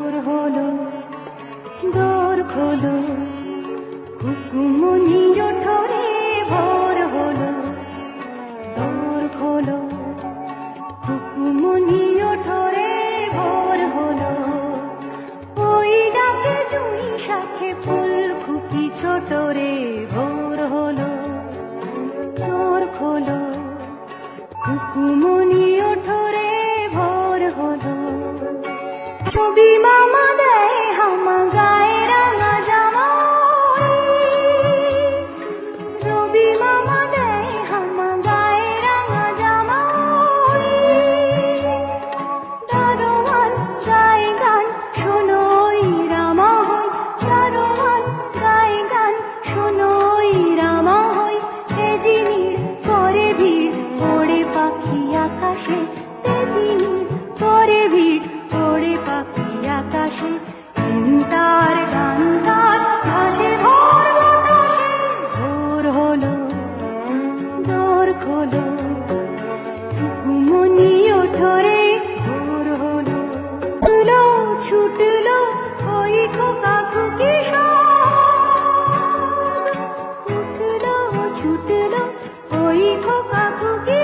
হলো দোর খোলো কুকুমনি ওঠরে ভোর হলো দোর খোলো কুকুমনি ওঠরে ভোর হলো ওই ডাকে জুই শাখে ফুল খুকি ছোট রে ভোর হলো দোর খোলো কুকুমনি ওঠরে ভোর হলো ছবি মামা দেয় হামা গায়ে রাঙা জামা ছবি মামা দেয় হামা গায়ে রাঙা জামা দারোয়ান গায়ে গান শোনোই রামা হই দারোয়ান গায়ে গান শোনোই রামা হই তেজিনীর করে ভিড় ওড়ে পাখি আকাশে তেজিনীর করে ভিড় ওড়ে পাখি আকাশে চিন্তার গান তার ভাসে ভোর বাতাসে ভোর হলো দোর খোলো কুকুমনি ওঠরে ভোর হলো তুলো ছুটলো ওই খোকা খুকি সব উঠলো ছুটলো ওই খোকা খুকি